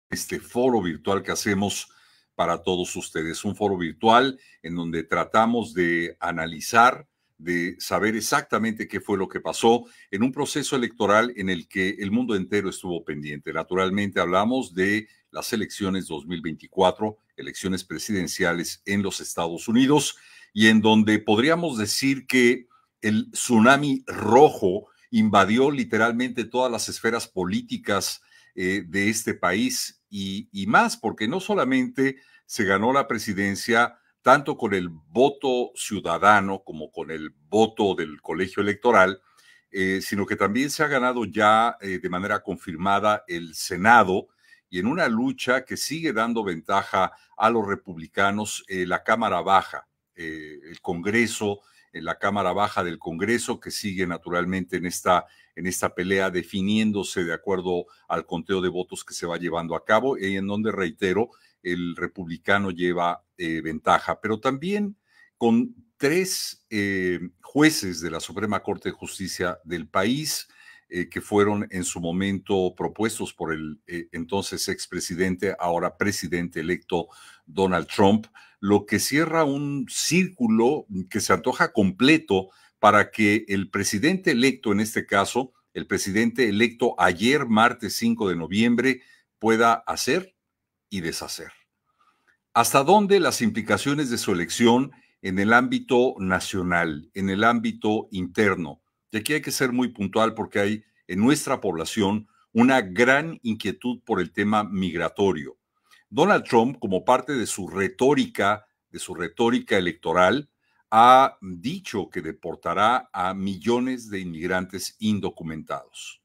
este foro virtual que hacemos para todos ustedes. Un foro virtual en donde tratamos de analizar, de saber exactamente qué fue lo que pasó en un proceso electoral en el que el mundo entero estuvo pendiente. Naturalmente hablamos de las elecciones 2024, elecciones presidenciales en los Estados Unidos, y en donde podríamos decir que el tsunami rojo invadió literalmente todas las esferas políticas de este país y más, porque no solamente se ganó la presidencia tanto con el voto ciudadano como con el voto del colegio electoral, sino que también se ha ganado ya de manera confirmada el Senado, y en una lucha que sigue dando ventaja a los republicanos, la Cámara Baja, el Congreso, la Cámara Baja del Congreso, que sigue naturalmente en esta pelea, definiéndose de acuerdo al conteo de votos que se va llevando a cabo, y en donde, reitero, el republicano lleva ventaja, pero también con tres jueces de la Suprema Corte de Justicia del país, que fueron en su momento propuestos por el entonces expresidente, ahora presidente electo Donald Trump, lo que cierra un círculo que se antoja completo para que el presidente electo, en este caso, el presidente electo ayer, martes 5 de noviembre, pueda hacer y deshacer. ¿Hasta dónde las implicaciones de su elección en el ámbito nacional, en el ámbito interno? Y aquí hay que ser muy puntual porque hay en nuestra población una gran inquietud por el tema migratorio. Donald Trump, como parte de su retórica electoral, ha dicho que deportará a millones de inmigrantes indocumentados.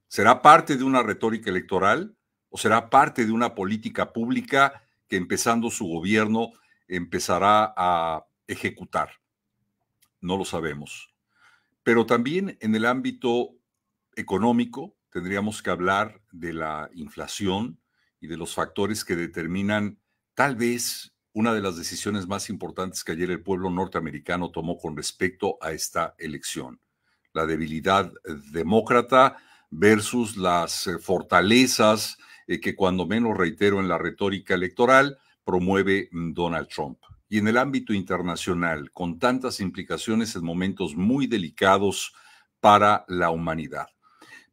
¿Será parte de una retórica electoral o será parte de una política pública que, empezando su gobierno, empezará a ejecutar? No lo sabemos. Pero también en el ámbito económico tendríamos que hablar de la inflación y de los factores que determinan tal vez una de las decisiones más importantes que ayer el pueblo norteamericano tomó con respecto a esta elección. La debilidad demócrata versus las fortalezas que, cuando menos, reitero, en la retórica electoral promueve Donald Trump. Y en el ámbito internacional, con tantas implicaciones en momentos muy delicados para la humanidad.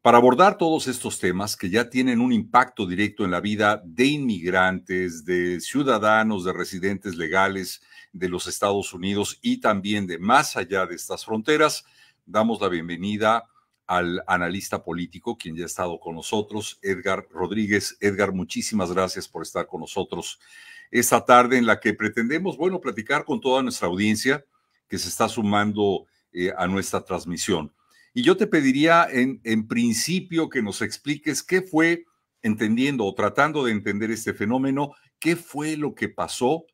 Para abordar todos estos temas que ya tienen un impacto directo en la vida de inmigrantes, de ciudadanos, de residentes legales de los Estados Unidos y también de más allá de estas fronteras, damos la bienvenida al analista político, quien ya ha estado con nosotros, Edgar Rodríguez. Edgar, muchísimas gracias por estar con nosotros esta tarde, en la que pretendemos, bueno, platicar con toda nuestra audiencia que se está sumando a nuestra transmisión. Y yo te pediría en principio que nos expliques qué fue, entendiendo o tratando de entender este fenómeno, qué fue lo que pasó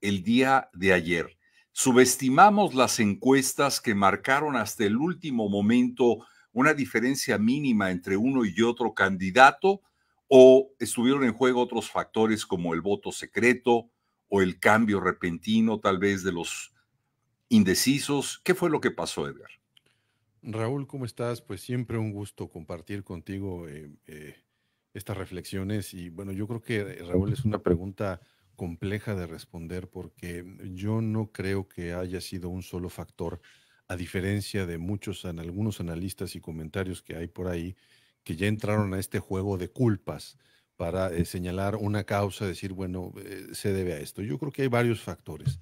el día de ayer. ¿Subestimamos las encuestas que marcaron hasta el último momento una diferencia mínima entre uno y otro candidato, o estuvieron en juego otros factores como el voto secreto o el cambio repentino tal vez de los indecisos? ¿Qué fue lo que pasó, Edgar? Raúl, ¿cómo estás? Pues siempre un gusto compartir contigo estas reflexiones. Y bueno, yo creo que Raúl es una pregunta compleja de responder porque yo no creo que haya sido un solo factor, a diferencia de algunos analistas y comentarios que hay por ahí que ya entraron a este juego de culpas para señalar una causa, decir, bueno, se debe a esto. Yo creo que hay varios factores.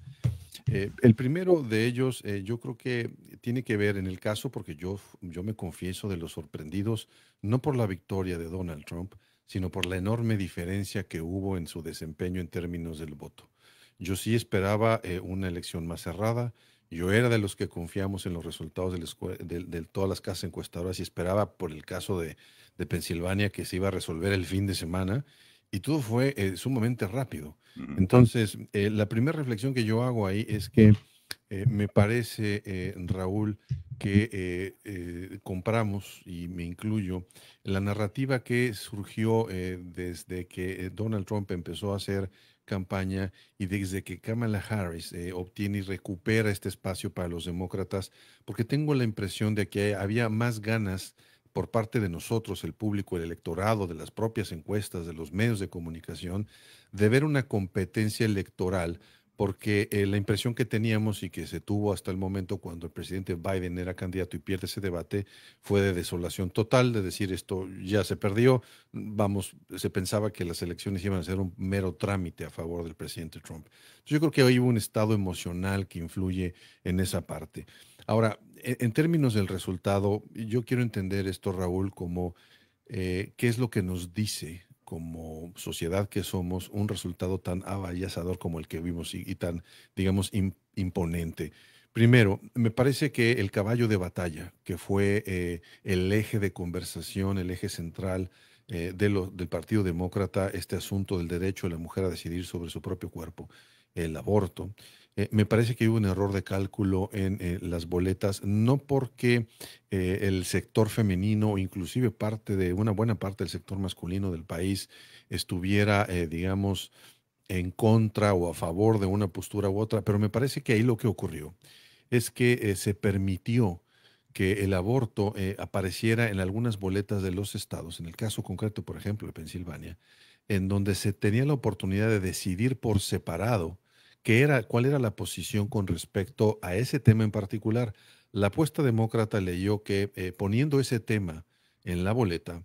El primero de ellos, yo creo que tiene que ver en el caso, porque yo me confieso de los sorprendidos, no por la victoria de Donald Trump, sino por la enorme diferencia que hubo en su desempeño en términos del voto. Yo sí esperaba una elección más cerrada. Yo era de los que confiamos en los resultados de todas las casas encuestadoras y esperaba, por el caso de Pensilvania, que se iba a resolver el fin de semana, y todo fue sumamente rápido. Entonces, la primera reflexión que yo hago ahí es que me parece, Raúl, que compramos, y me incluyo, la narrativa que surgió desde que Donald Trump empezó a hacer campaña y desde que Kamala Harris obtiene y recupera este espacio para los demócratas, porque tengo la impresión de que había más ganas por parte de nosotros, el público, el electorado, de las propias encuestas, de los medios de comunicación, de ver una competencia electoral, porque la impresión que teníamos y que se tuvo hasta el momento cuando el presidente Biden era candidato y pierde ese debate fue de desolación total, de decir esto ya se perdió, vamos, se pensaba que las elecciones iban a ser un mero trámite a favor del presidente Trump. Entonces, yo creo que hay un estado emocional que influye en esa parte. Ahora, en términos del resultado, yo quiero entender esto, Raúl, como qué es lo que nos dice como sociedad que somos un resultado tan avasallador como el que vimos y tan, digamos, imponente. Primero, me parece que el caballo de batalla, que fue el eje de conversación, el eje central del Partido Demócrata, este asunto del derecho de la mujer a decidir sobre su propio cuerpo, el aborto, me parece que hubo un error de cálculo en las boletas, no porque el sector femenino o inclusive parte de una buena parte del sector masculino del país estuviera, digamos, en contra o a favor de una postura u otra, pero me parece que ahí lo que ocurrió es que se permitió que el aborto apareciera en algunas boletas de los estados, en el caso concreto, por ejemplo, de Pensilvania, en donde se tenía la oportunidad de decidir por separado cuál era la posición con respecto a ese tema en particular. La apuesta demócrata leyó que poniendo ese tema en la boleta,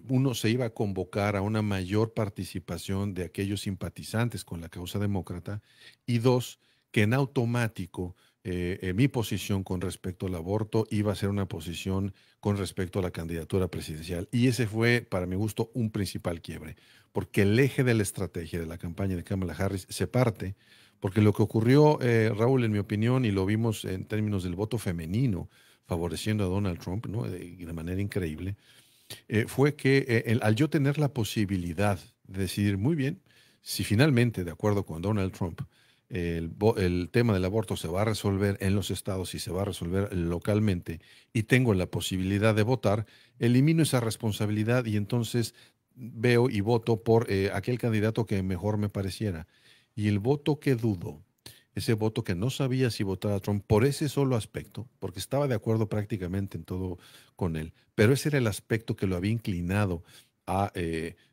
uno se iba a convocar a una mayor participación de aquellos simpatizantes con la causa demócrata y dos, que en automático mi posición con respecto al aborto iba a ser una posición con respecto a la candidatura presidencial. Y ese fue, para mi gusto, un principal quiebre, porque el eje de la estrategia de la campaña de Kamala Harris se parte, porque lo que ocurrió, Raúl, en mi opinión, y lo vimos en términos del voto femenino, favoreciendo a Donald Trump, ¿no? De manera increíble, fue que al yo tener la posibilidad de decidir muy bien si finalmente, de acuerdo con Donald Trump, el tema del aborto se va a resolver en los estados y se va a resolver localmente y tengo la posibilidad de votar, elimino esa responsabilidad y entonces veo y voto por aquel candidato que mejor me pareciera. Y el voto que dudo, ese voto que no sabía si votar a Trump por ese solo aspecto, porque estaba de acuerdo prácticamente en todo con él, pero ese era el aspecto que lo había inclinado a,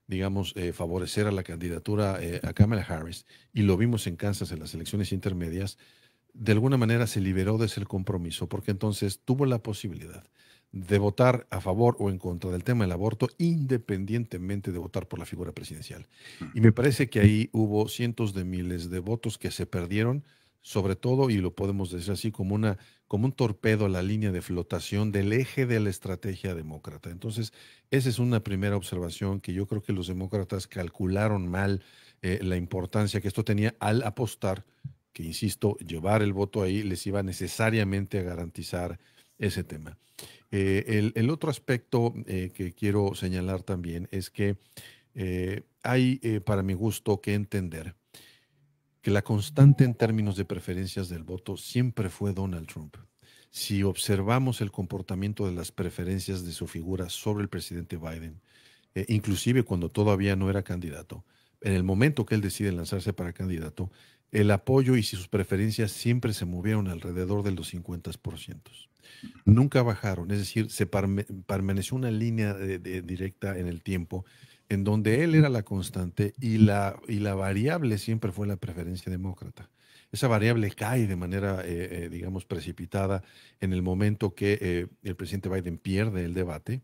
digamos, favorecer a la candidatura a Kamala Harris, y lo vimos en Kansas en las elecciones intermedias, de alguna manera se liberó de ese compromiso, porque entonces tuvo la posibilidad de votar a favor o en contra del tema del aborto, independientemente de votar por la figura presidencial. Y me parece que ahí hubo cientos de miles de votos que se perdieron, sobre todo, y lo podemos decir así, como un torpedo a la línea de flotación del eje de la estrategia demócrata. Entonces, esa es una primera observación que yo creo que los demócratas calcularon mal la importancia que esto tenía al apostar que, insisto, llevar el voto ahí les iba necesariamente a garantizar ese tema. El otro aspecto que quiero señalar también es que hay, para mi gusto, que entender que la constante en términos de preferencias del voto siempre fue Donald Trump. Si observamos el comportamiento de las preferencias de su figura sobre el presidente Biden, inclusive cuando todavía no era candidato, en el momento que él decide lanzarse para candidato, el apoyo y sus preferencias siempre se movieron alrededor de los 50%. Nunca bajaron, es decir, permaneció una línea directa en el tiempo en donde él era la constante y la variable siempre fue la preferencia demócrata. Esa variable cae de manera, digamos, precipitada en el momento que el presidente Biden pierde el debate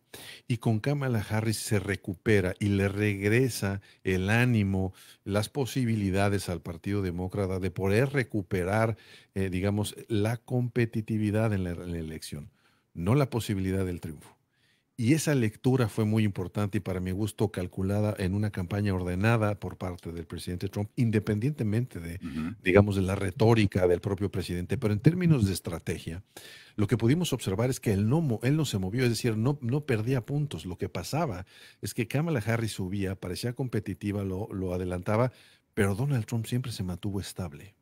y con Kamala Harris se recupera y le regresa el ánimo, las posibilidades al Partido Demócrata de poder recuperar, digamos, la competitividad en la elección, no la posibilidad del triunfo. Y esa lectura fue muy importante y para mi gusto calculada en una campaña ordenada por parte del presidente Trump, independientemente de, Ujú. digamos, de la retórica del propio presidente. Pero en términos de estrategia, lo que pudimos observar es que él no se movió, es decir, no perdía puntos. Lo que pasaba es que Kamala Harris subía, parecía competitiva, lo adelantaba, pero Donald Trump siempre se mantuvo estable.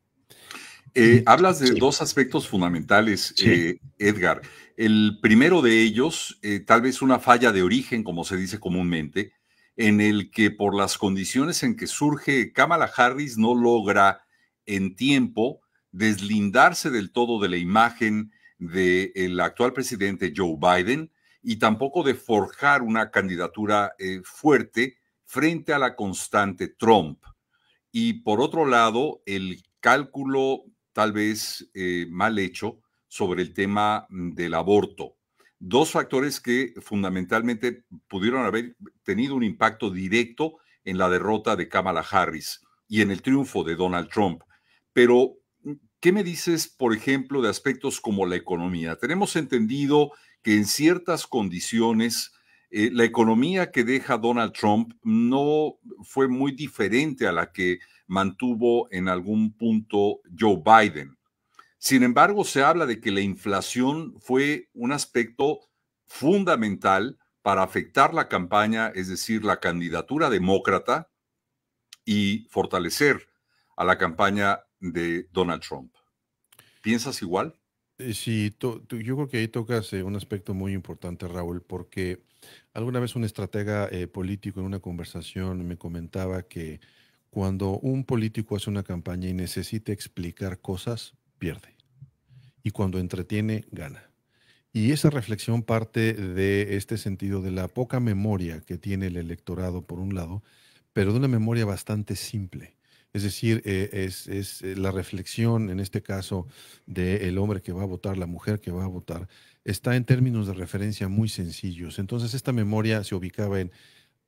Y Hablas de sí, dos aspectos fundamentales, sí. Edgar. El primero de ellos, tal vez una falla de origen, como se dice comúnmente, en el que por las condiciones en que surge, Kamala Harris no logra en tiempo deslindarse del todo de la imagen del actual presidente Joe Biden y tampoco de forjar una candidatura fuerte frente a la constante Trump. Y por otro lado, el cálculo tal vez mal hecho sobre el tema del aborto. Dos factores que fundamentalmente pudieron haber tenido un impacto directo en la derrota de Kamala Harris y en el triunfo de Donald Trump. Pero, ¿qué me dices, por ejemplo, de aspectos como la economía? Tenemos entendido que en ciertas condiciones la economía que deja Donald Trump no fue muy diferente a la que mantuvo en algún punto Joe Biden. Sin embargo, se habla de que la inflación fue un aspecto fundamental para afectar la campaña, es decir, la candidatura demócrata y fortalecer a la campaña de Donald Trump. ¿Piensas igual? Sí, yo creo que ahí tocas un aspecto muy importante, Raúl, porque alguna vez un estratega político en una conversación me comentaba que cuando un político hace una campaña y necesita explicar cosas, pierde. Y cuando entretiene, gana. Y esa reflexión parte de este sentido de la poca memoria que tiene el electorado, por un lado, pero de una memoria bastante simple. Es decir, la reflexión, en este caso, del hombre que va a votar, la mujer que va a votar, está en términos de referencia muy sencillos. Entonces, esta memoria se ubicaba en: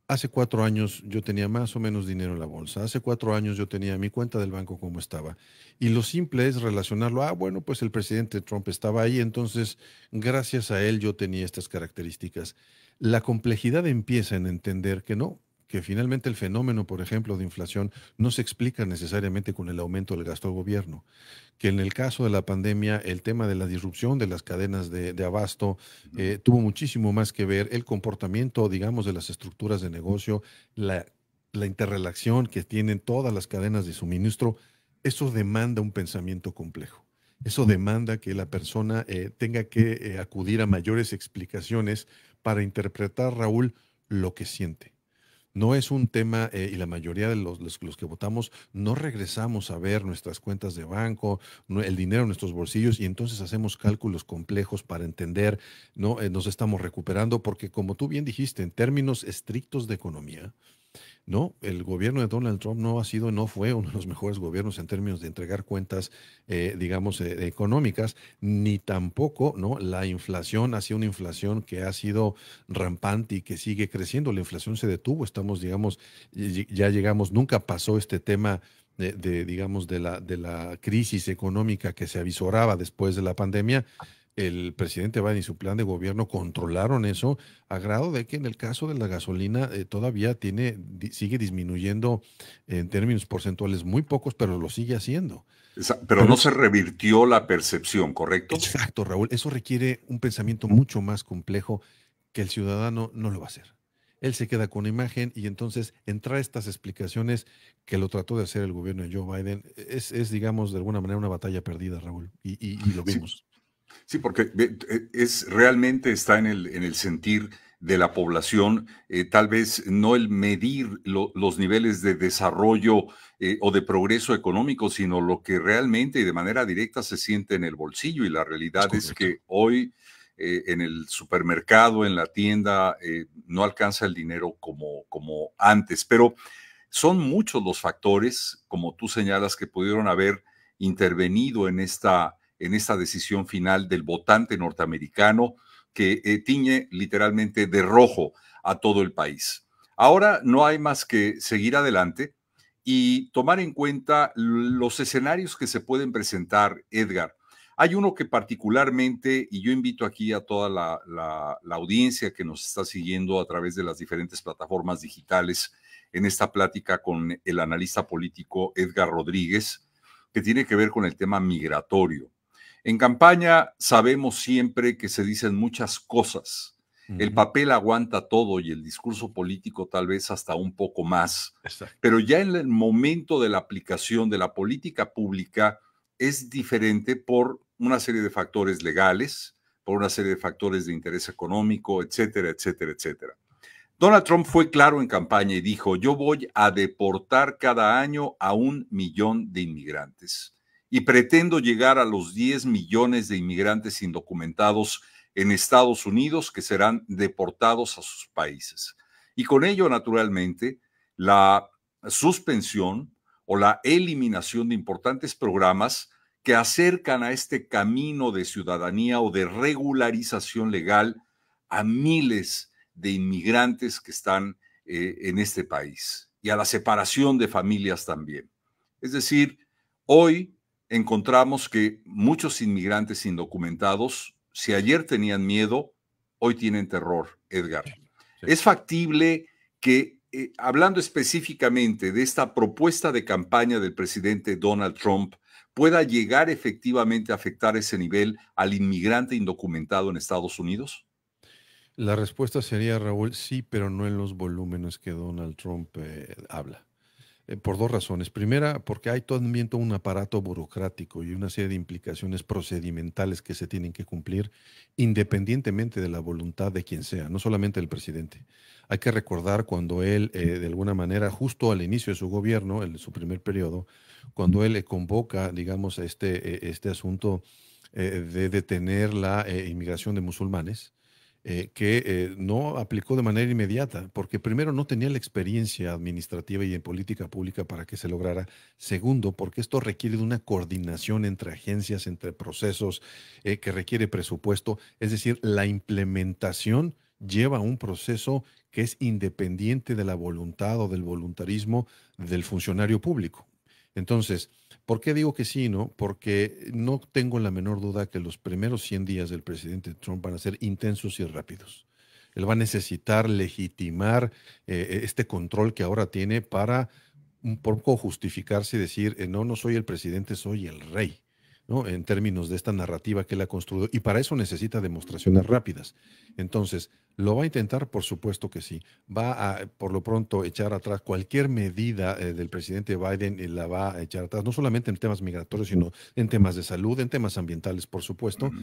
hace 4 años yo tenía más o menos dinero en la bolsa. Hace 4 años yo tenía mi cuenta del banco como estaba. Y lo simple es relacionarlo. Bueno, pues el presidente Trump estaba ahí, entonces gracias a él yo tenía estas características. La complejidad empieza en entender que no, que finalmente el fenómeno, por ejemplo, de inflación no se explica necesariamente con el aumento del gasto del gobierno, que en el caso de la pandemia, el tema de la disrupción de las cadenas de abasto tuvo muchísimo más que ver el comportamiento, digamos, de las estructuras de negocio, la, la interrelación que tienen todas las cadenas de suministro. Eso demanda un pensamiento complejo. Eso demanda que la persona tenga que acudir a mayores explicaciones para interpretar, Raúl, lo que siente. No es un tema, y la mayoría de los que votamos no regresamos a ver nuestras cuentas de banco, el dinero en nuestros bolsillos, y entonces hacemos cálculos complejos para entender, ¿no? Nos estamos recuperando, porque como tú bien dijiste, en términos estrictos de economía, ¿no? El gobierno de Donald Trump no fue uno de los mejores gobiernos en términos de entregar cuentas, digamos, económicas, ni tampoco, ¿no? La inflación ha sido una inflación que ha sido rampante y que sigue creciendo. La inflación se detuvo, estamos, digamos, ya llegamos, nunca pasó este tema digamos, de la crisis económica que se avisoraba después de la pandemia. El presidente Biden y su plan de gobierno controlaron eso a grado de que en el caso de la gasolina todavía sigue disminuyendo en términos porcentuales muy pocos, pero lo sigue haciendo. Pero Pero no se revirtió la percepción, ¿correcto? exacto, Raúl, eso requiere un pensamiento mucho más complejo que el ciudadano no lo va a hacer. Él se queda con imagen, y entonces entrar a estas explicaciones que lo trató de hacer el gobierno de Joe Biden digamos, de alguna manera una batalla perdida, Raúl, y lo Sí, vimos. sí, porque realmente está en el sentir de la población, tal vez no el medir los niveles de desarrollo o de progreso económico, sino lo que realmente y de manera directa se siente en el bolsillo. Y la Es realidad es correcto. que hoy en el supermercado, en la tienda, no alcanza el dinero como antes. Pero son muchos los factores, como tú señalas, que pudieron haber intervenido en esta decisión final del votante norteamericano que tiñe literalmente de rojo a todo el país. Ahora no hay más que seguir adelante y tomar en cuenta los escenarios que se pueden presentar, Edgar. Hay uno que particularmente, y yo invito aquí a toda la audiencia que nos está siguiendo a través de las diferentes plataformas digitales en esta plática con el analista político Edgar Rodríguez, que tiene que ver con el tema migratorio. En campaña sabemos siempre que se dicen muchas cosas. El Ujú. papel aguanta todo y el discurso político tal vez hasta un poco más. Exacto. Pero ya en el momento de la aplicación de la política pública es diferente por una serie de factores legales, por una serie de factores de interés económico, etcétera, etcétera, etcétera. Donald Trump fue claro en campaña y dijo: yo voy a deportar cada año a 1 millón de inmigrantes y pretendo llegar a los 10 millones de inmigrantes indocumentados en Estados Unidos que serán deportados a sus países. Y con ello, naturalmente, la suspensión o la eliminación de importantes programas que acercan a este camino de ciudadanía o de regularización legal a miles de inmigrantes que están en este país y a la separación de familias también. Es decir, hoy encontramos que muchos inmigrantes indocumentados, si ayer tenían miedo, hoy tienen terror, Edgar. Sí. Es factible que, hablando específicamente de esta propuesta de campaña del presidente Donald Trump, pueda llegar efectivamente a afectar ese nivel al inmigrante indocumentado en Estados Unidos? La respuesta sería, Raúl, sí, pero no en los volúmenes que Donald Trump habla. Por dos razones. Primera, porque hay también todo un aparato burocrático y una serie de implicaciones procedimentales que se tienen que cumplir independientemente de la voluntad de quien sea, no solamente del presidente. Hay que recordar cuando él, de alguna manera, justo al inicio de su gobierno, en su primer periodo, cuando él convoca, digamos, este asunto de detener la inmigración de musulmanes, que no aplicó de manera inmediata, porque primero no tenía la experiencia administrativa y en política pública para que se lograra. Segundo, porque esto requiere de una coordinación entre agencias, entre procesos, que requiere presupuesto. Es decir, la implementación lleva un proceso que es independiente de la voluntad o del voluntarismo del funcionario público. Entonces, ¿por qué digo que sí, no? Porque no tengo la menor duda que los primeros 100 días del presidente Trump van a ser intensos y rápidos. Él va a necesitar legitimar este control que ahora tiene para un poco justificarse y decir, no, no soy el presidente, soy el rey, ¿no? En términos de esta narrativa que él ha construido. Y para eso necesita demostraciones rápidas. Entonces, ¿lo va a intentar? Por supuesto que sí. Va a, por lo pronto, echar atrás cualquier medida del presidente Biden y la va a echar atrás, no solamente en temas migratorios, sino en temas de salud, en temas ambientales, por supuesto. Ujú.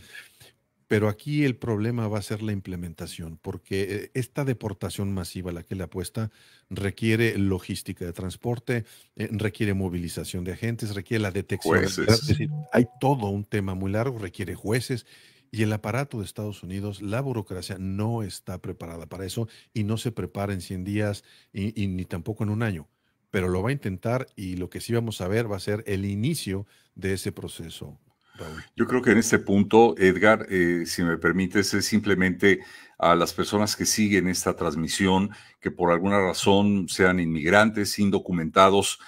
Pero aquí el problema va a ser la implementación, porque esta deportación masiva a la que le apuesta requiere logística de transporte, requiere movilización de agentes, requiere la detección. Es Jueces. decir, hay todo un tema muy largo, requiere jueces. Y el aparato de Estados Unidos, la burocracia no está preparada para eso y no se prepara en 100 días y ni tampoco en un año. Pero lo va a intentar y lo que sí vamos a ver va a ser el inicio de ese proceso, Raúl. Yo creo que en este punto, Edgar, si me permites, es simplemente a las personas que siguen esta transmisión, que por alguna razón sean inmigrantes, indocumentados,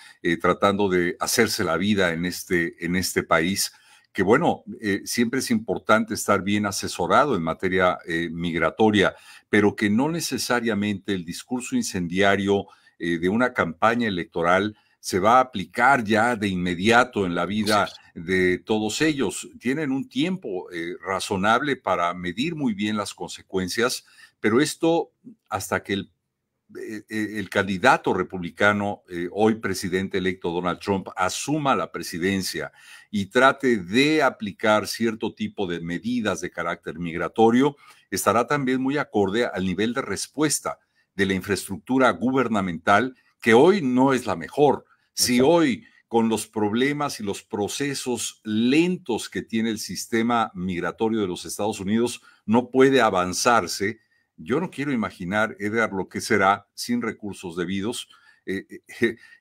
tratando de hacerse la vida en este país, que bueno, siempre es importante estar bien asesorado en materia migratoria, pero que no necesariamente el discurso incendiario de una campaña electoral se va a aplicar ya de inmediato en la Así vida es. de todos ellos. Tienen un tiempo razonable para medir muy bien las consecuencias, pero esto hasta que el candidato republicano, hoy presidente electo Donald Trump, asuma la presidencia y trate de aplicar cierto tipo de medidas de carácter migratorio, estará también muy acorde al nivel de respuesta de la infraestructura gubernamental, que hoy no es la mejor. Si Exacto. hoy, con los problemas y los procesos lentos que tiene el sistema migratorio de los Estados Unidos, no puede avanzarse, yo no quiero imaginar, Edgar, lo que será sin recursos debidos,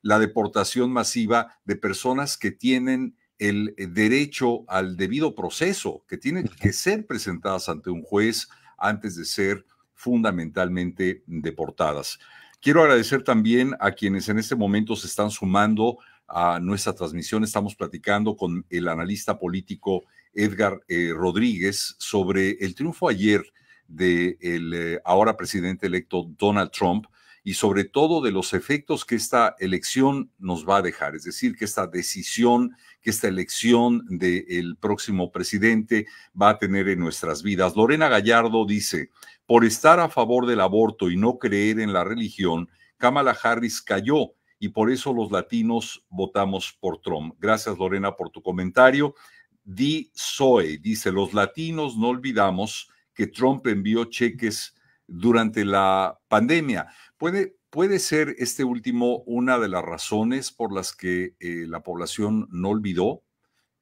la deportación masiva de personas que tienen el derecho al debido proceso, que tienen que ser presentadas ante un juez antes de ser fundamentalmente deportadas. Quiero agradecer también a quienes en este momento se están sumando a nuestra transmisión. Estamos platicando con el analista político Edgar Rodríguez sobre el triunfo ayer del ahora presidente electo Donald Trump y sobre todo de los efectos que esta elección nos va a dejar, es decir, que esta decisión, que esta elección del próximo presidente va a tener en nuestras vidas. Lorena Gallardo dice, por estar a favor del aborto y no creer en la religión, Kamala Harris cayó y por eso los latinos votamos por Trump. Gracias, Lorena, por tu comentario. Di Zoe dice, los latinos no olvidamos que Trump envió cheques durante la pandemia. ¿Puede ser este último una de las razones por las que la población no olvidó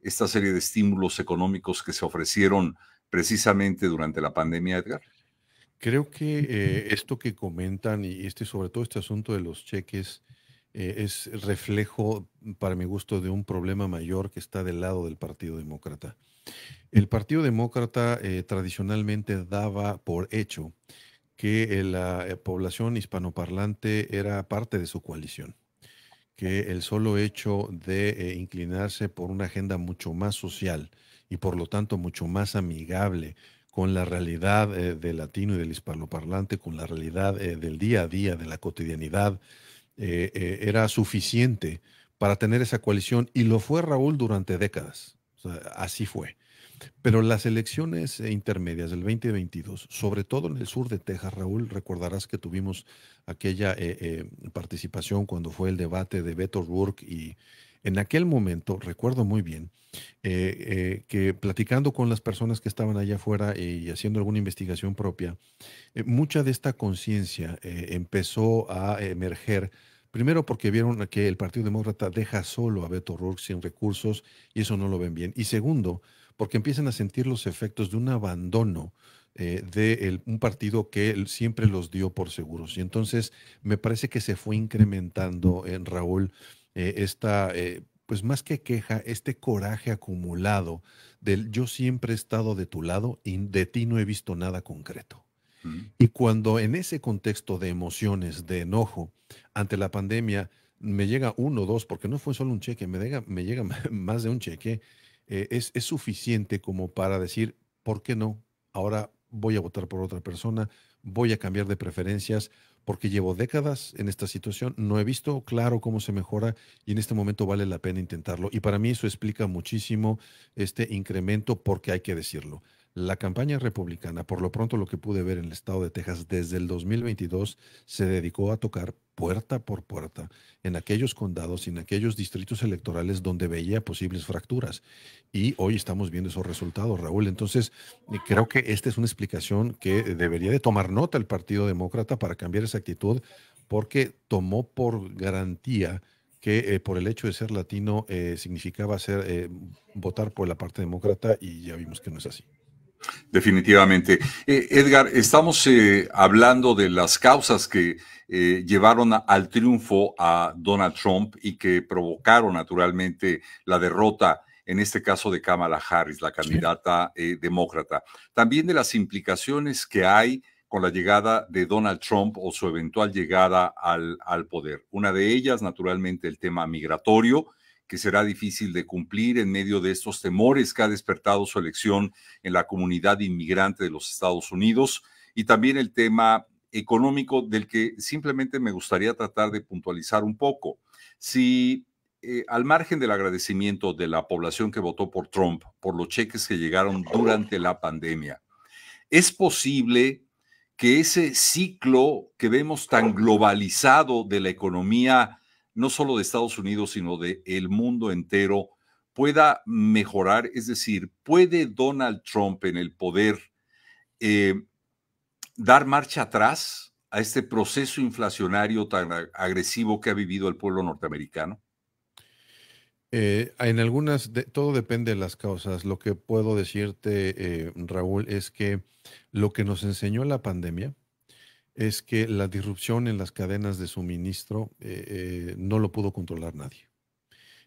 esta serie de estímulos económicos que se ofrecieron precisamente durante la pandemia, Edgar? Creo que esto que comentan y sobre todo este asunto de los cheques es reflejo, para mi gusto, de un problema mayor que está del lado del Partido Demócrata. El Partido Demócrata tradicionalmente daba por hecho que la población hispanoparlante era parte de su coalición, que el solo hecho de inclinarse por una agenda mucho más social y por lo tanto mucho más amigable con la realidad del latino y del hispanoparlante, con la realidad del día a día, de la cotidianidad, era suficiente para tener esa coalición y lo fue Raúl durante décadas. O sea, así fue. Pero las elecciones intermedias del 2022, sobre todo en el sur de Texas, Raúl, recordarás que tuvimos aquella participación cuando fue el debate de Beto O'Rourke y en aquel momento, recuerdo muy bien, que platicando con las personas que estaban allá afuera y haciendo alguna investigación propia, mucha de esta conciencia empezó a emerger. Primero porque vieron que el Partido Demócrata deja solo a Beto O'Rourke sin recursos y eso no lo ven bien. Y segundo, porque empiezan a sentir los efectos de un abandono de un partido que él siempre los dio por seguros. Y entonces me parece que se fue incrementando en Raúl esta, pues más que queja, este coraje acumulado del yo siempre he estado de tu lado y de ti no he visto nada concreto. Mm. Y cuando en ese contexto de emociones, de enojo, ante la pandemia, me llega uno o dos, porque no fue solo un cheque, me llega más de un cheque, es suficiente como para decir, ¿por qué no? Ahora voy a votar por otra persona, voy a cambiar de preferencias, porque llevo décadas en esta situación, no he visto claro cómo se mejora y en este momento vale la pena intentarlo. Y para mí eso explica muchísimo este incremento, porque hay que decirlo. La campaña republicana, por lo pronto lo que pude ver en el estado de Texas desde el 2022, se dedicó a tocar puerta por puerta en aquellos condados y en aquellos distritos electorales donde veía posibles fracturas. Y hoy estamos viendo esos resultados, Raúl. Entonces, creo que esta es una explicación que debería de tomar nota el Partido Demócrata para cambiar esa actitud, porque tomó por garantía que por el hecho de ser latino significaba votar por la parte demócrata y ya vimos que no es así. Definitivamente. Edgar, estamos hablando de las causas que llevaron al triunfo a Donald Trump y que provocaron naturalmente la derrota, en este caso de Kamala Harris, la Sí. candidata demócrata. También de las implicaciones que hay con la llegada de Donald Trump o su eventual llegada al poder. Una de ellas, naturalmente, el tema migratorio, que será difícil de cumplir en medio de estos temores que ha despertado su elección en la comunidad inmigrante de los Estados Unidos, y también el tema económico, del que simplemente me gustaría tratar de puntualizar un poco. Si al margen del agradecimiento de la población que votó por Trump por los cheques que llegaron durante la pandemia, es posible que ese ciclo que vemos tan globalizado de la economía, no solo de Estados Unidos, sino de el mundo entero, pueda mejorar. Es decir, ¿puede Donald Trump en el poder eh, dar marcha atrás a este proceso inflacionario tan agresivo que ha vivido el pueblo norteamericano? Todo depende de las causas. Lo que puedo decirte, Raúl, es que lo que nos enseñó la pandemia es que la disrupción en las cadenas de suministro no lo pudo controlar nadie.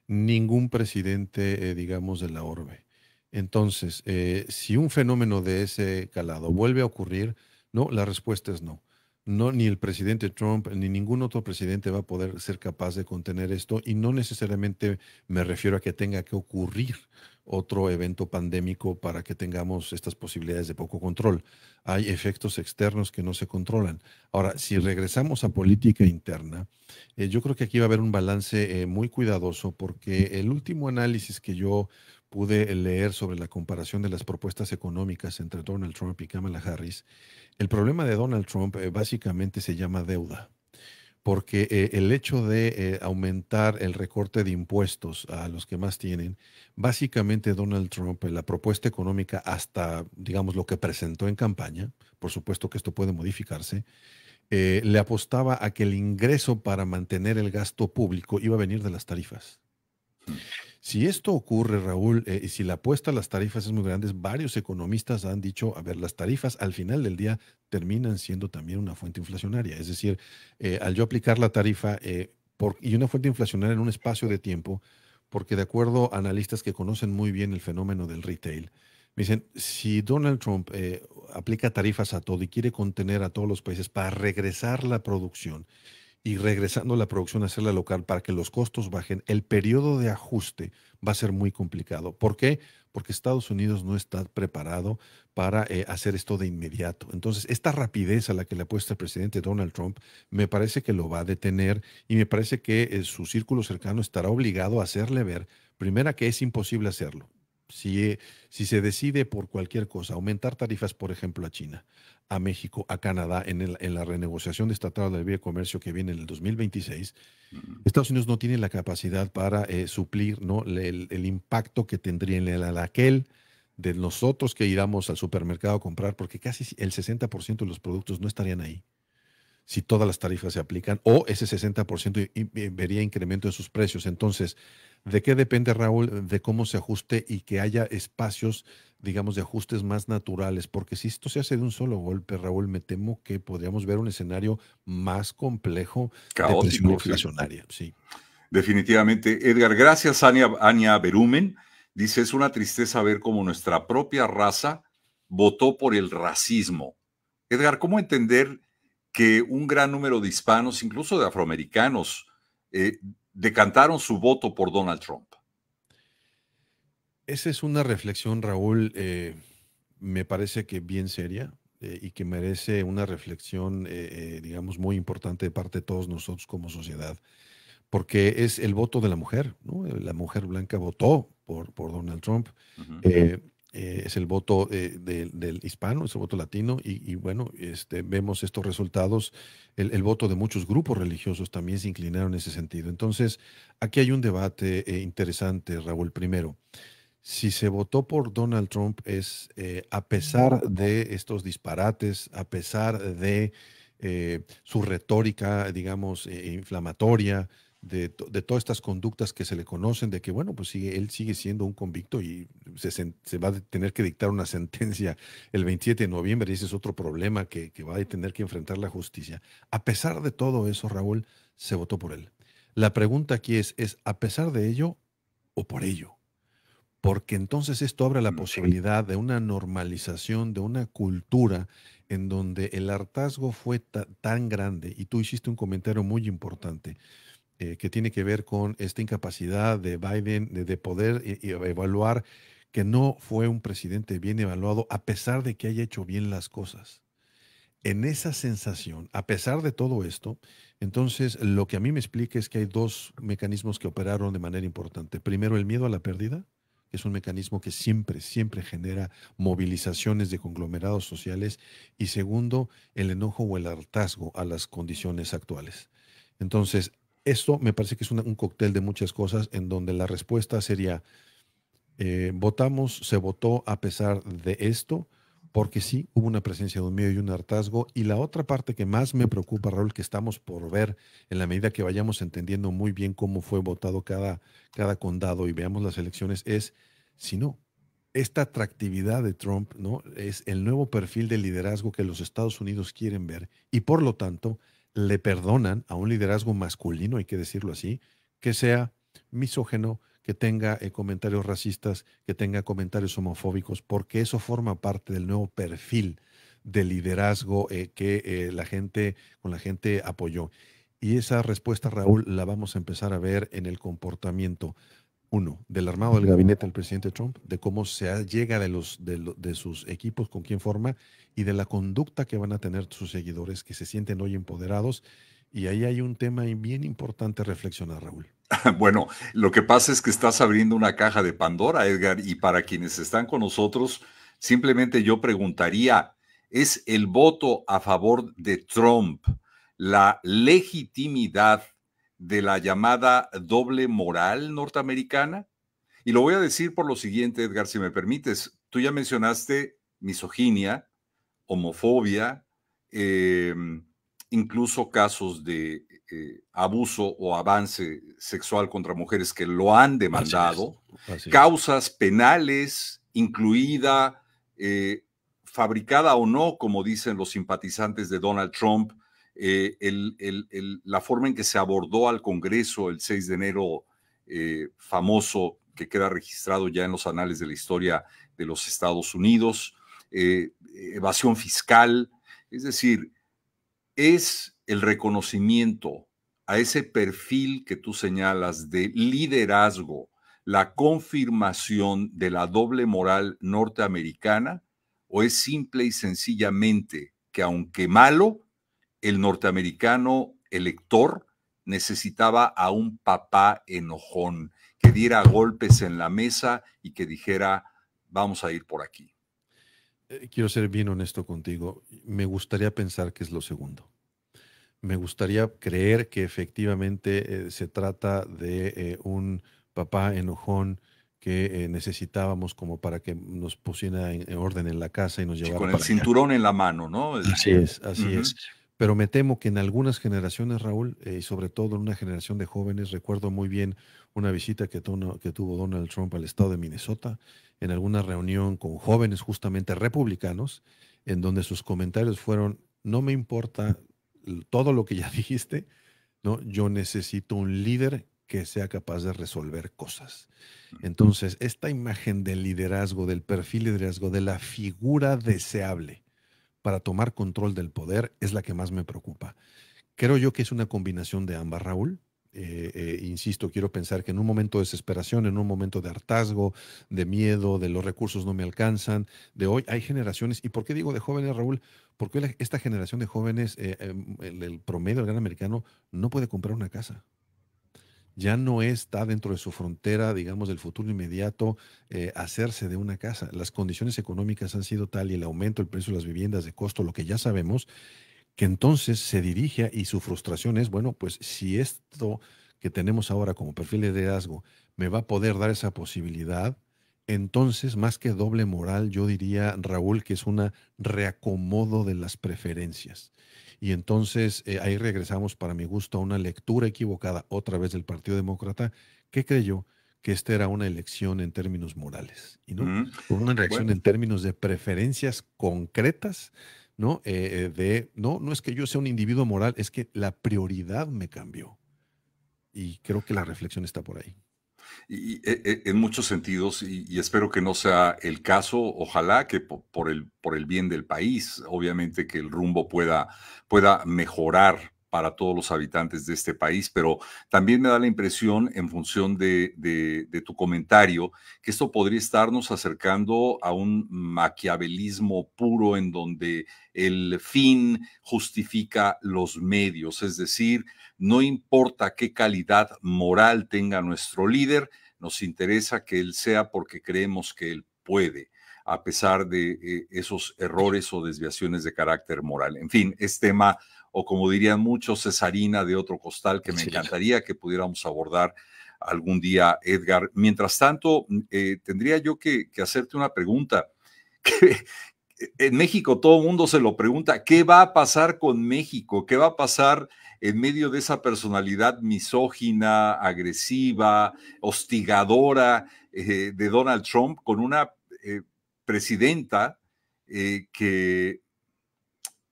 Ningún presidente, digamos, de la orbe. Entonces, si un fenómeno de ese calado vuelve a ocurrir, no, la respuesta es no. No, ni el presidente Trump ni ningún otro presidente va a poder ser capaz de contener esto y no necesariamente me refiero a que tenga que ocurrir otro evento pandémico para que tengamos estas posibilidades de poco control. Hay efectos externos que no se controlan. Ahora, si regresamos a política interna, yo creo que aquí va a haber un balance muy cuidadoso porque el último análisis que yo pude leer sobre la comparación de las propuestas económicas entre Donald Trump y Kamala Harris, el problema de Donald Trump básicamente se llama deuda, porque el hecho de aumentar el recorte de impuestos a los que más tienen, básicamente Donald Trump, la propuesta económica hasta, digamos, lo que presentó en campaña, por supuesto que esto puede modificarse, le apostaba a que el ingreso para mantener el gasto público iba a venir de las tarifas. Si esto ocurre, Raúl, y si la apuesta a las tarifas es muy grande, varios economistas han dicho, a ver, las tarifas al final del día terminan siendo también una fuente inflacionaria. Es decir, al yo aplicar la tarifa y una fuente inflacionaria en un espacio de tiempo, porque de acuerdo a analistas que conocen muy bien el fenómeno del retail, me dicen, si Donald Trump aplica tarifas a todo y quiere contener a todos los países para regresar la producción, y regresando la producción a hacerla local para que los costos bajen, el periodo de ajuste va a ser muy complicado. ¿Por qué? Porque Estados Unidos no está preparado para hacer esto de inmediato. Entonces, esta rapidez a la que le apuesta el presidente Donald Trump me parece que lo va a detener y me parece que su círculo cercano estará obligado a hacerle ver, primera, que es imposible hacerlo. Si se decide por cualquier cosa, aumentar tarifas, por ejemplo, a China, a México, a Canadá, en la renegociación de este Tratado de Libre Comercio que viene en el 2026, Mm. Estados Unidos no tiene la capacidad para suplir, ¿no?, el impacto que tendría en el aquel de nosotros que iramos al supermercado a comprar, porque casi el 60% de los productos no estarían ahí si todas las tarifas se aplican, o ese 60% vería incremento en sus precios. Entonces, ¿de qué depende, Raúl? De cómo se ajuste y que haya espacios, digamos, de ajustes más naturales, porque si esto se hace de un solo golpe, Raúl, me temo que podríamos ver un escenario más complejo de presión Caótico, sí. inflacionaria. Sí. Definitivamente. Edgar, gracias, Ania Berumen. Dice, es una tristeza ver cómo nuestra propia raza votó por el racismo. Edgar, ¿cómo entender que un gran número de hispanos, incluso de afroamericanos, eh, decantaron su voto por Donald Trump? Esa es una reflexión, Raúl, me parece que bien seria y que merece una reflexión, digamos, muy importante de parte de todos nosotros como sociedad, porque es el voto de la mujer, ¿no? La mujer blanca votó por Donald Trump. Uh -huh. eh, es el voto del hispano, es el voto latino, y bueno, vemos estos resultados. El voto de muchos grupos religiosos también se inclinaron en ese sentido. Entonces, aquí hay un debate interesante, Raúl. Primero, si se votó por Donald Trump es a pesar de estos disparates, a pesar de su retórica, digamos, inflamatoria, de todas estas conductas que se le conocen, de que, bueno, pues él sigue siendo un convicto y se va a tener que dictar una sentencia el 27 de noviembre, y ese es otro problema que va a tener que enfrentar la justicia. A pesar de todo eso, Raúl, se votó por él. La pregunta aquí es a pesar de ello o por ello, porque entonces esto abre la posibilidad de una normalización, de una cultura en donde el hartazgo fue tan grande, y tú hiciste un comentario muy importante que tiene que ver con esta incapacidad de Biden de poder evaluar que no fue un presidente bien evaluado a pesar de que haya hecho bien las cosas. En esa sensación, a pesar de todo esto, entonces lo que a mí me explica es que hay dos mecanismos que operaron de manera importante. Primero, el miedo a la pérdida, que es un mecanismo que siempre genera movilizaciones de conglomerados sociales. Y segundo, el enojo o el hartazgo a las condiciones actuales. Entonces, esto me parece que es un cóctel de muchas cosas en donde la respuesta sería, se votó a pesar de esto, porque sí, hubo una presencia de un miedo y un hartazgo. Y la otra parte que más me preocupa, Raúl, que estamos por ver en la medida que vayamos entendiendo muy bien cómo fue votado cada condado y veamos las elecciones, es si no, esta atractividad de Trump, ¿no?, es el nuevo perfil de liderazgo que los Estados Unidos quieren ver, y por lo tanto le perdonan a un liderazgo masculino, hay que decirlo así, que sea misógeno, que tenga comentarios racistas, que tenga comentarios homofóbicos, porque eso forma parte del nuevo perfil de liderazgo que con la gente apoyó. Y esa respuesta, Raúl, la vamos a empezar a ver en el comportamiento, uno, del armado del gabinete del presidente Trump, de cómo llega de sus equipos, con quién forma, y de la conducta que van a tener sus seguidores que se sienten hoy empoderados. Y ahí hay un tema bien importante a reflexionar, Raúl. Bueno, lo que pasa es que estás abriendo una caja de Pandora, Edgar, y para quienes están con nosotros, simplemente yo preguntaría, ¿es el voto a favor de Trump la legitimidad de la llamada doble moral norteamericana? Y lo voy a decir por lo siguiente, Edgar, si me permites. Tú ya mencionaste misoginia, homofobia, incluso casos de abuso o avance sexual contra mujeres que lo han demandado, así es. causas penales, incluida, fabricada o no, como dicen los simpatizantes de Donald Trump, la forma en que se abordó al Congreso el 6 de enero, famoso, que queda registrado ya en los anales de la historia de los Estados Unidos, evasión fiscal, es decir, es el reconocimiento a ese perfil que tú señalas de liderazgo, la confirmación de la doble moral norteamericana, o es simple y sencillamente que, aunque malo, el norteamericano elector necesitaba a un papá enojón que diera golpes en la mesa y que dijera, vamos a ir por aquí. Quiero ser bien honesto contigo. Me gustaría pensar que es lo segundo. Me gustaría creer que efectivamente se trata de un papá enojón que necesitábamos como para que nos pusiera en orden en la casa y nos Sí, llevara con el para allá. cinturón en la mano, ¿no? Así es, así es. Pero me temo que en algunas generaciones, Raúl, y sobre todo en una generación de jóvenes, recuerdo muy bien una visita que tuvo Donald Trump al estado de Minnesota, en alguna reunión con jóvenes justamente republicanos, en donde sus comentarios fueron, no me importa todo lo que ya dijiste, ¿no? Yo necesito un líder que sea capaz de resolver cosas. Entonces, esta imagen del liderazgo, del perfil liderazgo, de la figura deseable para tomar control del poder es la que más me preocupa. Creo yo que es una combinación de ambas, Raúl. Insisto, quiero pensar que en un momento de desesperación, en un momento de hartazgo, de miedo, de los recursos no me alcanzan, de hoy hay generaciones, ¿y por qué digo de jóvenes, Raúl? Porque hoy esta generación de jóvenes, el promedio del gran americano, no puede comprar una casa. Ya no está dentro de su frontera, digamos, del futuro inmediato, hacerse de una casa. Las condiciones económicas han sido tal y el aumento del precio de las viviendas de costo, lo que ya sabemos, que entonces se dirige y su frustración es, bueno, pues si esto que tenemos ahora como perfil de liderazgo me va a poder dar esa posibilidad, entonces más que doble moral, yo diría, Raúl, que es una reacomodo de las preferencias. Y entonces ahí regresamos, para mi gusto, a una lectura equivocada otra vez del Partido Demócrata, que creyó que esta era una elección en términos morales, y no, fue una reacción Bueno, en términos de preferencias concretas, ¿no? No es que yo sea un individuo moral, es que la prioridad me cambió. Y creo que la reflexión está por ahí. en muchos sentidos, y espero que no sea el caso, ojalá que por el bien del país, obviamente que el rumbo pueda mejorar para todos los habitantes de este país, pero también me da la impresión, en función de tu comentario, que esto podría estarnos acercando a un maquiavelismo puro en donde el fin justifica los medios, es decir, no importa qué calidad moral tenga nuestro líder, nos interesa que él sea porque creemos que él puede, a pesar de esos errores o desviaciones de carácter moral. En fin, es tema, o como dirían muchos, es harina de otro costal que me encantaría que pudiéramos abordar algún día, Edgar. Mientras tanto, tendría yo que hacerte una pregunta. En México todo el mundo se lo pregunta, ¿qué va a pasar con México? ¿Qué va a pasar en medio de esa personalidad misógina, agresiva, hostigadora de Donald Trump, con una presidenta que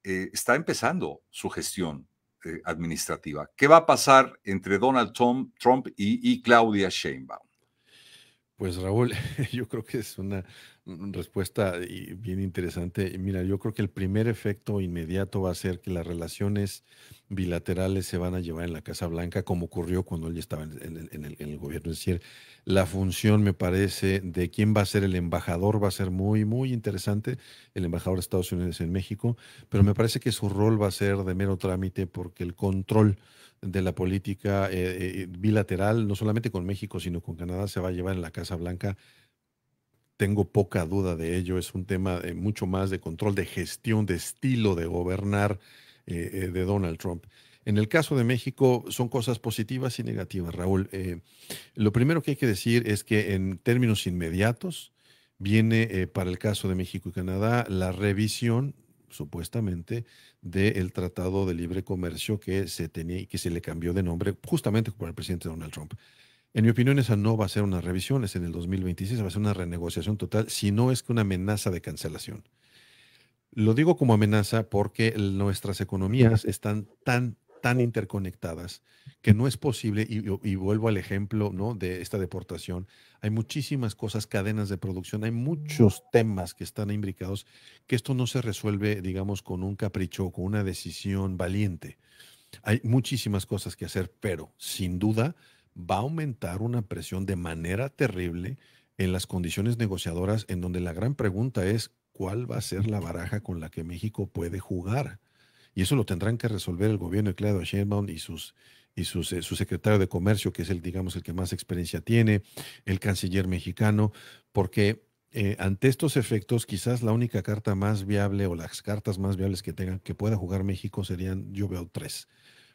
está empezando su gestión administrativa? ¿Qué va a pasar entre Donald Trump y Claudia Sheinbaum? Pues Raúl, yo creo que es una respuesta bien interesante. Mira, yo creo que el primer efecto inmediato va a ser que las relaciones bilaterales se van a llevar en la Casa Blanca, como ocurrió cuando él ya estaba en el gobierno. Es decir, la función, me parece, de quién va a ser el embajador va a ser muy, muy interesante, el embajador de Estados Unidos en México, pero me parece que su rol va a ser de mero trámite, porque el control de la política bilateral, no solamente con México, sino con Canadá, se va a llevar en la Casa Blanca. Tengo poca duda de ello. Es un tema mucho más de control, de gestión, de estilo de gobernar de Donald Trump. En el caso de México son cosas positivas y negativas, Raúl. Lo primero que hay que decir es que en términos inmediatos viene para el caso de México y Canadá la revisión, supuestamente, del Tratado de Libre Comercio que se tenía y que se le cambió de nombre justamente por el presidente Donald Trump. En mi opinión, esa no va a ser una revisión, es en el 2026, va a ser una renegociación total, si no es que una amenaza de cancelación. Lo digo como amenaza porque nuestras economías están tan interconectadas que no es posible, y vuelvo al ejemplo, ¿no?, de esta deportación. Hay muchísimas cosas, cadenas de producción, hay muchos temas que están imbricados, que esto no se resuelve, digamos, con un capricho, con una decisión valiente. Hay muchísimas cosas que hacer, pero sin duda va a aumentar una presión de manera terrible en las condiciones negociadoras, en donde la gran pregunta es cuál va a ser la baraja con la que México puede jugar. Y eso lo tendrán que resolver el gobierno de Claudia Sheinbaum y su secretario de Comercio, que es el, digamos, el que más experiencia tiene, el canciller mexicano, porque ante estos efectos, quizás la única carta más viable o las cartas más viables que pueda jugar México serían, yo veo tres.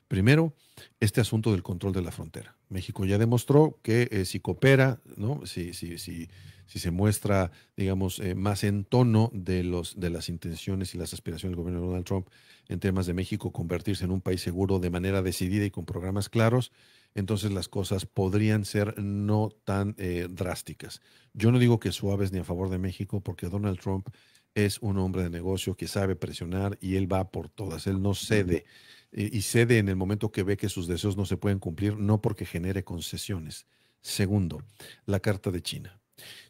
Primero, este asunto del control de la frontera. México ya demostró que si coopera, ¿no? Si se muestra, digamos, más en tono de las intenciones y las aspiraciones del gobierno de Donald Trump en temas de México convertirse en un país seguro de manera decidida y con programas claros, entonces las cosas podrían ser no tan drásticas. Yo no digo que suaves ni a favor de México, porque Donald Trump es un hombre de negocio que sabe presionar y él va por todas, él no cede y cede en el momento que ve que sus deseos no se pueden cumplir, no porque genere concesiones. Segundo, la carta de China.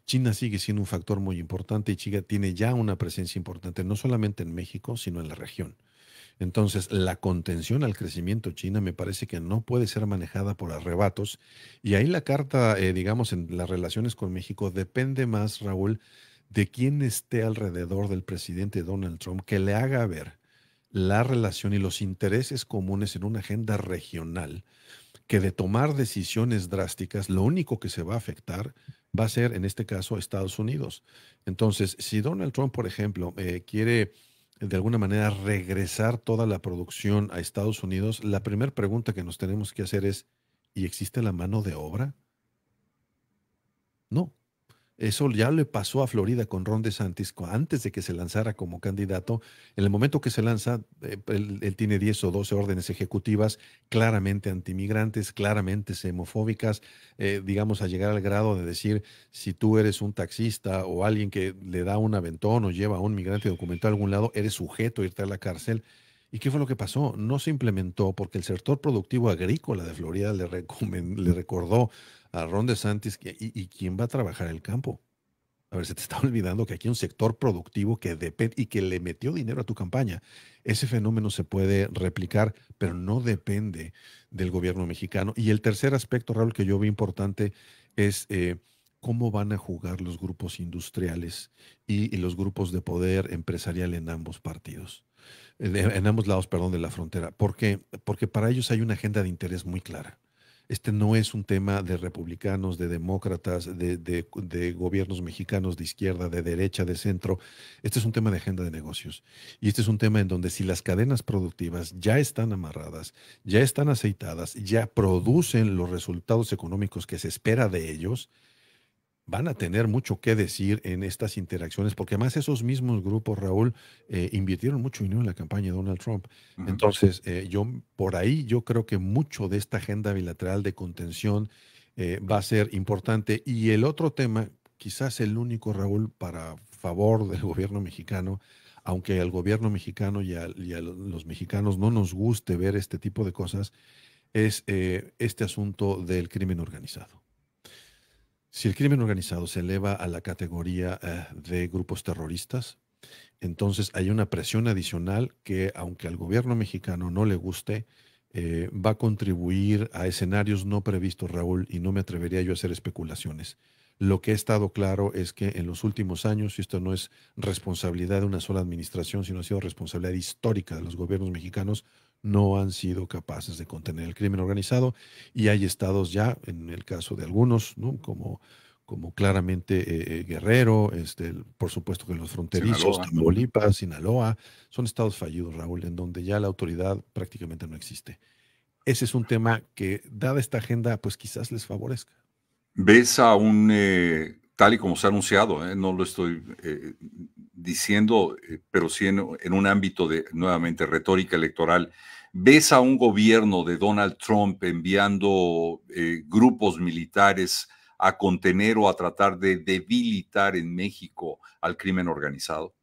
China sigue siendo un factor muy importante y China tiene ya una presencia importante, no solamente en México, sino en la región. Entonces, la contención al crecimiento china me parece que no puede ser manejada por arrebatos. Y ahí la carta, digamos, en las relaciones con México depende más, Raúl, de quién esté alrededor del presidente Donald Trump, que le haga ver la relación y los intereses comunes en una agenda regional, que de tomar decisiones drásticas, lo único que se va a afectar va a ser, en este caso, Estados Unidos. Entonces, si Donald Trump, por ejemplo, quiere de alguna manera regresar toda la producción a Estados Unidos, la primera pregunta que nos tenemos que hacer es, ¿y existe la mano de obra? No. Eso ya le pasó a Florida con Ron DeSantis antes de que se lanzara como candidato. En el momento que se lanza, él tiene 10 o 12 órdenes ejecutivas claramente antimigrantes, claramente xenofóbicas, digamos, a llegar al grado de decir, si tú eres un taxista o alguien que le da un aventón o lleva a un migrante documentado a algún lado, eres sujeto a irte a la cárcel. ¿Y qué fue lo que pasó? No se implementó porque el sector productivo agrícola de Florida le recordó a Ron DeSantis y quién va a trabajar el campo. A ver, se te está olvidando que aquí hay un sector productivo que depende y que le metió dinero a tu campaña. Ese fenómeno se puede replicar, pero no depende del gobierno mexicano. Y el tercer aspecto, Raúl, que yo veo importante es cómo van a jugar los grupos industriales y los grupos de poder empresarial en ambos partidos, en ambos lados, perdón, de la frontera. ¿Por qué? Porque para ellos hay una agenda de interés muy clara. Este no es un tema de republicanos, de demócratas, de gobiernos mexicanos de izquierda, de derecha, de centro. Este es un tema de agenda de negocios. Y este es un tema en donde si las cadenas productivas ya están amarradas, ya están aceitadas, ya producen los resultados económicos que se espera de ellos, van a tener mucho que decir en estas interacciones, porque además esos mismos grupos, Raúl, invirtieron mucho dinero en la campaña de Donald Trump. Ujú. Entonces, por ahí yo creo que mucho de esta agenda bilateral de contención va a ser importante. Y el otro tema, quizás el único, Raúl, para favor del gobierno mexicano, aunque al gobierno mexicano y a los mexicanos no nos guste ver este tipo de cosas, es este asunto del crimen organizado. Si el crimen organizado se eleva a la categoría de grupos terroristas, entonces hay una presión adicional que, aunque al gobierno mexicano no le guste, va a contribuir a escenarios no previstos, Raúl, y no me atrevería yo a hacer especulaciones. Lo que ha estado claro es que en los últimos años, y esto no es responsabilidad de una sola administración, sino ha sido responsabilidad histórica de los gobiernos mexicanos, no han sido capaces de contener el crimen organizado y hay estados ya, en el caso de algunos, ¿no?, como claramente Guerrero, por supuesto que los fronterizos, Sinaloa. Tamaulipas, Sinaloa, son estados fallidos, Raúl, en donde ya la autoridad prácticamente no existe. Ese es un tema que, dada esta agenda, pues quizás les favorezca. ¿Ves a un tal y como se ha anunciado, no lo estoy diciendo, pero sí en un ámbito de, nuevamente, retórica electoral. ¿Ves a un gobierno de Donald Trump enviando grupos militares a contener o a tratar de debilitar en México al crimen organizado?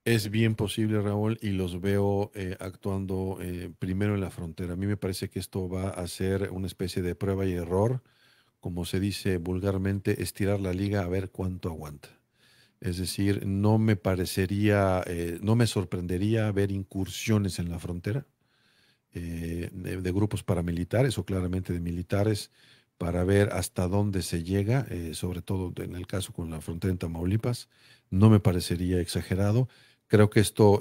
Es bien posible, Raúl, y los veo actuando primero en la frontera. A mí me parece que esto va a ser una especie de prueba y error, como se dice vulgarmente, estirar la liga a ver cuánto aguanta. Es decir, no me parecería, no me sorprendería ver incursiones en la frontera de grupos paramilitares o claramente de militares para ver hasta dónde se llega, sobre todo en el caso con la frontera en Tamaulipas. No me parecería exagerado. Creo que esto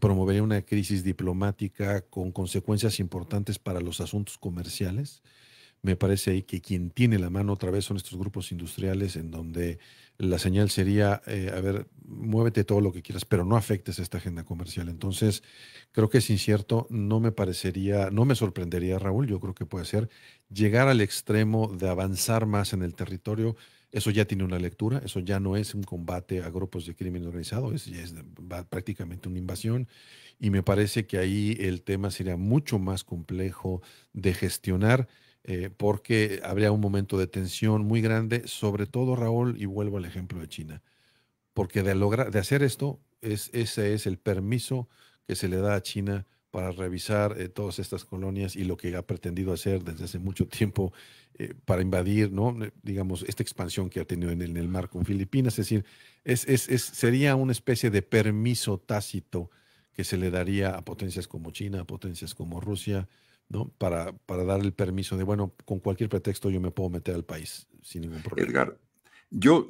promovería una crisis diplomática con consecuencias importantes para los asuntos comerciales. Me parece ahí que quien tiene la mano otra vez son estos grupos industriales en donde la señal sería, a ver, muévete todo lo que quieras, pero no afectes esta agenda comercial. Entonces, creo que es incierto, no me parecería, no me sorprendería, Raúl, yo creo que puede ser llegar al extremo de avanzar más en el territorio. Eso ya tiene una lectura, eso ya no es un combate a grupos de crimen organizado, ya es prácticamente una invasión. Y me parece que ahí el tema sería mucho más complejo de gestionar porque habría un momento de tensión muy grande, sobre todo, Raúl, y vuelvo al ejemplo de China, porque de hacer esto, ese es el permiso que se le da a China para revisar todas estas colonias y lo que ha pretendido hacer desde hace mucho tiempo para invadir, ¿no? Digamos, esta expansión que ha tenido en el mar con Filipinas. Es decir, sería una especie de permiso tácito que se le daría a potencias como China, a potencias como Rusia, ¿no? Para dar el permiso de, bueno, con cualquier pretexto yo me puedo meter al país sin ningún problema. Edgar, yo,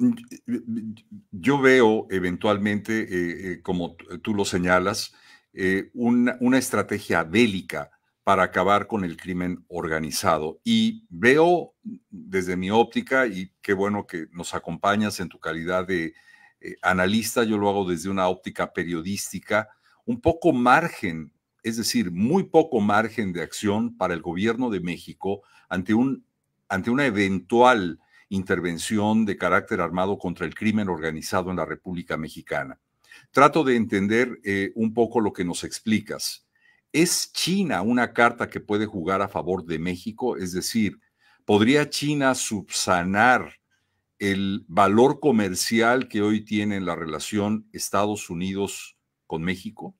yo veo eventualmente, como tú lo señalas, una estrategia bélica para acabar con el crimen organizado. Y veo desde mi óptica, y qué bueno que nos acompañas en tu calidad de analista, yo lo hago desde una óptica periodística, un poco margen, es decir, muy poco margen de acción para el gobierno de México ante una eventual intervención de carácter armado contra el crimen organizado en la República Mexicana. Trato de entender un poco lo que nos explicas. ¿Es China una carta que puede jugar a favor de México? Es decir, ¿podría China subsanar el valor comercial que hoy tiene en la relación Estados Unidos con México?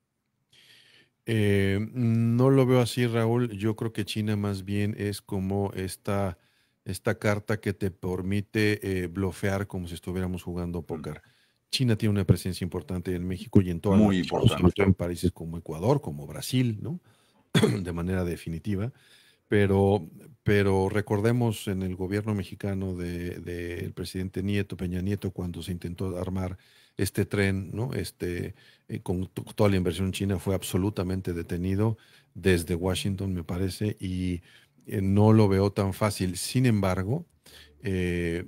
No lo veo así, Raúl. Yo creo que China más bien es como esta carta que te permite blofear como si estuviéramos jugando póker. China tiene una presencia importante en México y en toda la Muy región, sobre importante. todo en países como Ecuador, como Brasil, ¿no? De manera definitiva. Pero, pero recordemos en el gobierno mexicano del presidente Nieto, Peña Nieto, cuando se intentó armar este tren, ¿no? Con toda la inversión china fue absolutamente detenido desde Washington, me parece, y no lo veo tan fácil. Sin embargo, eh,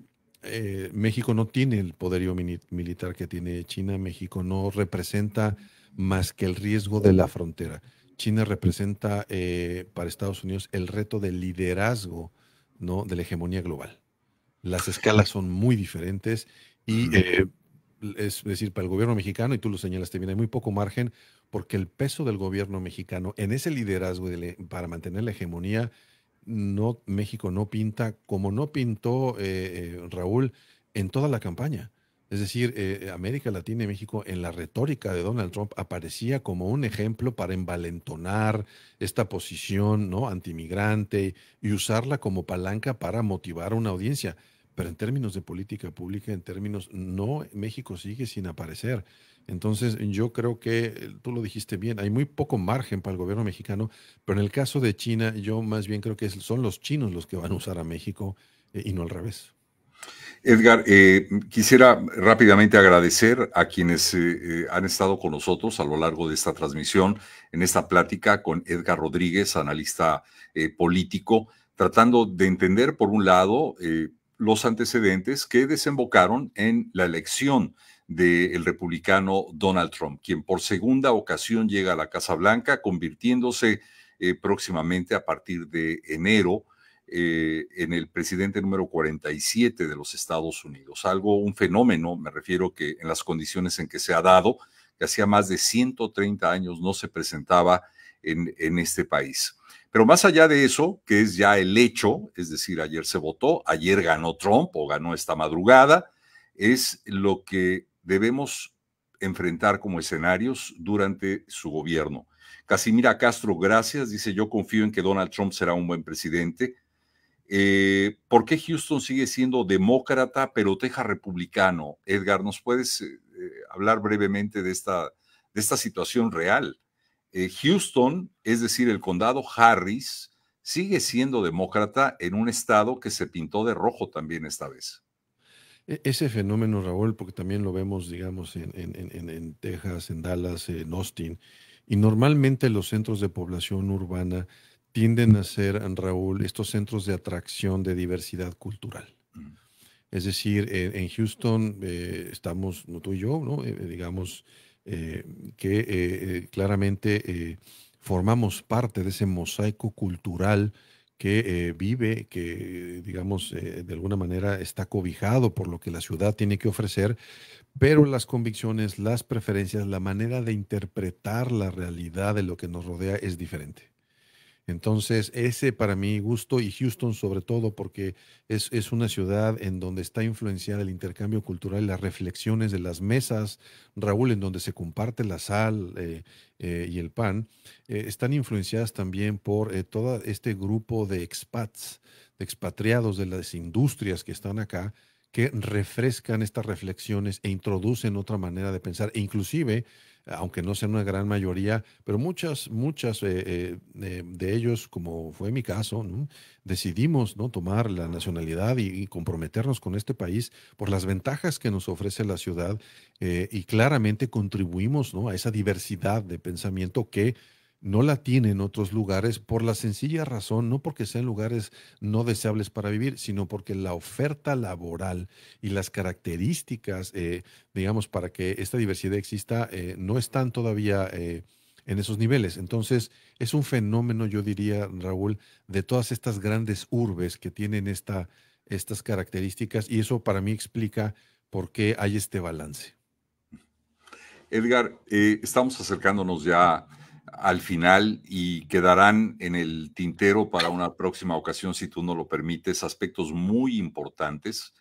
México no tiene el poderío militar que tiene China. México no representa más que el riesgo de la frontera. China representa para Estados Unidos el reto del liderazgo, ¿no? De la hegemonía global. Las escalas son muy diferentes y es decir, para el gobierno mexicano, y tú lo señalaste bien, hay muy poco margen porque el peso del gobierno mexicano en ese liderazgo para mantener la hegemonía, no, México no pinta como no pintó Raúl en toda la campaña. Es decir, América Latina y México en la retórica de Donald Trump aparecía como un ejemplo para envalentonar esta posición, ¿no? Antimigrante y usarla como palanca para motivar a una audiencia. Pero en términos de política pública, en términos, no, México sigue sin aparecer. Entonces, yo creo que tú lo dijiste bien, hay muy poco margen para el gobierno mexicano, pero en el caso de China, yo más bien creo que son los chinos los que van a usar a México y no al revés. Edgar, quisiera rápidamente agradecer a quienes han estado con nosotros a lo largo de esta transmisión, en esta plática con Edgar Rodríguez, analista político, tratando de entender, por un lado, los antecedentes que desembocaron en la elección del republicano Donald Trump, quien por segunda ocasión llega a la Casa Blanca, convirtiéndose próximamente a partir de enero en el presidente número 47 de los Estados Unidos. Un fenómeno, me refiero que en las condiciones en que se ha dado, que hacía más de 130 años no se presentaba en este país. Pero más allá de eso, que es ya el hecho, es decir, ayer se votó, ayer ganó Trump o ganó esta madrugada, es lo que debemos enfrentar como escenarios durante su gobierno. Casimira Castro, gracias, dice: yo confío en que Donald Trump será un buen presidente. ¿Por qué Houston sigue siendo demócrata pero Texas republicano? Edgar, ¿nos puedes hablar brevemente de esta situación real? Houston, es decir, el condado Harris, sigue siendo demócrata en un estado que se pintó de rojo también esta vez. Ese fenómeno, Raúl, porque también lo vemos, digamos, en Texas, en Dallas, en Austin, y normalmente los centros de población urbana tienden a ser, Raúl, estos centros de atracción de diversidad cultural. Mm. Es decir, en Houston estamos, no tú y yo, ¿no? Digamos que claramente formamos parte de ese mosaico cultural que vive, que digamos de alguna manera está cobijado por lo que la ciudad tiene que ofrecer, pero las convicciones, las preferencias, la manera de interpretar la realidad de lo que nos rodea es diferente. Entonces, ese para mi gusto, y Houston sobre todo, porque es una ciudad en donde está influenciada el intercambio cultural y las reflexiones de las mesas, Raúl, en donde se comparte la sal y el pan, están influenciadas también por todo este grupo de expats, de expatriados de las industrias que están acá, que refrescan estas reflexiones e introducen otra manera de pensar, e inclusive aunque no sean una gran mayoría, pero muchas de ellos, como fue mi caso, ¿no? Decidimos, ¿no?, tomar la nacionalidad y comprometernos con este país por las ventajas que nos ofrece la ciudad y claramente contribuimos, ¿no?, a esa diversidad de pensamiento que no la tienen otros lugares por la sencilla razón, no porque sean lugares no deseables para vivir, sino porque la oferta laboral y las características digamos, para que esta diversidad exista, no están todavía en esos niveles. Entonces, es un fenómeno, yo diría, Raúl, de todas estas grandes urbes que tienen estas características, y eso para mí explica por qué hay este balance. Edgar, estamos acercándonos ya al final y quedarán en el tintero para una próxima ocasión, si tú no lo permites, aspectos muy importantes,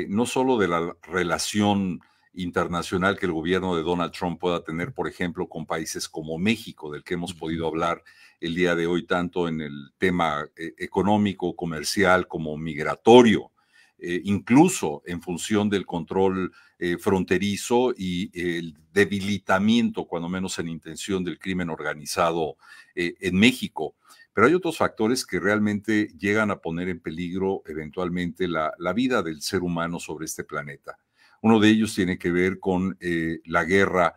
no solo de la relación internacional que el gobierno de Donald Trump pueda tener, por ejemplo, con países como México, del que hemos podido hablar el día de hoy, tanto en el tema económico, comercial, como migratorio, incluso en función del control fronterizo y el debilitamiento, cuando menos en intención, del crimen organizado en México. Pero hay otros factores que realmente llegan a poner en peligro eventualmente la vida del ser humano sobre este planeta. Uno de ellos tiene que ver con la guerra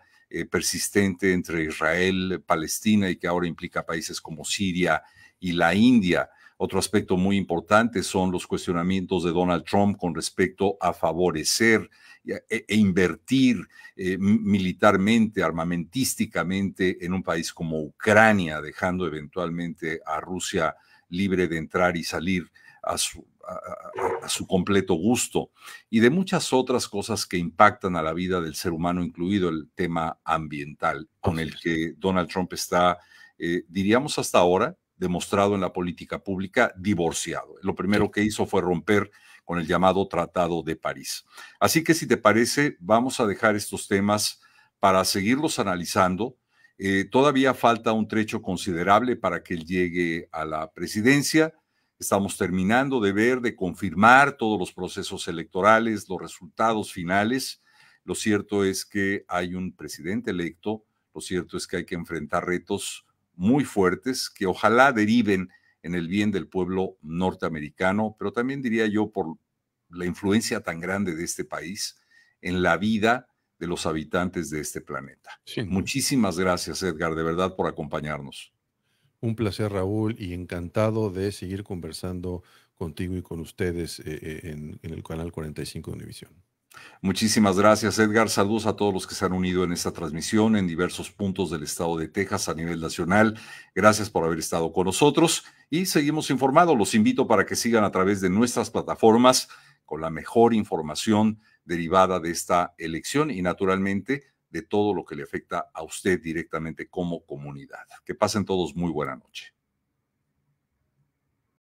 persistente entre Israel, Palestina, y que ahora implica países como Siria y la India. Otro aspecto muy importante son los cuestionamientos de Donald Trump con respecto a favorecer e invertir militarmente, armamentísticamente en un país como Ucrania, dejando eventualmente a Rusia libre de entrar y salir a su completo gusto, y de muchas otras cosas que impactan a la vida del ser humano, incluido el tema ambiental, con el que Donald Trump está, diríamos hasta ahora, demostrado en la política pública, divorciado. Lo primero que hizo fue romper con el llamado Tratado de París. Así que, si te parece, vamos a dejar estos temas para seguirlos analizando. Todavía falta un trecho considerable para que él llegue a la presidencia. Estamos terminando de ver, de confirmar todos los procesos electorales, los resultados finales. Lo cierto es que hay un presidente electo, lo cierto es que hay que enfrentar retos muy fuertes que ojalá deriven en el bien del pueblo norteamericano, pero también diría yo por la influencia tan grande de este país en la vida de los habitantes de este planeta. Muchísimas gracias, Edgar, de verdad, por acompañarnos. Un placer, Raúl, y encantado de seguir conversando contigo y con ustedes en el canal 45 de Univisión. Muchísimas gracias, Edgar. Saludos a todos los que se han unido en esta transmisión en diversos puntos del estado de Texas a nivel nacional. Gracias por haber estado con nosotros y seguimos informados. Los invito para que sigan a través de nuestras plataformas con la mejor información derivada de esta elección y naturalmente de todo lo que le afecta a usted directamente como comunidad. Que pasen todos muy buena noche.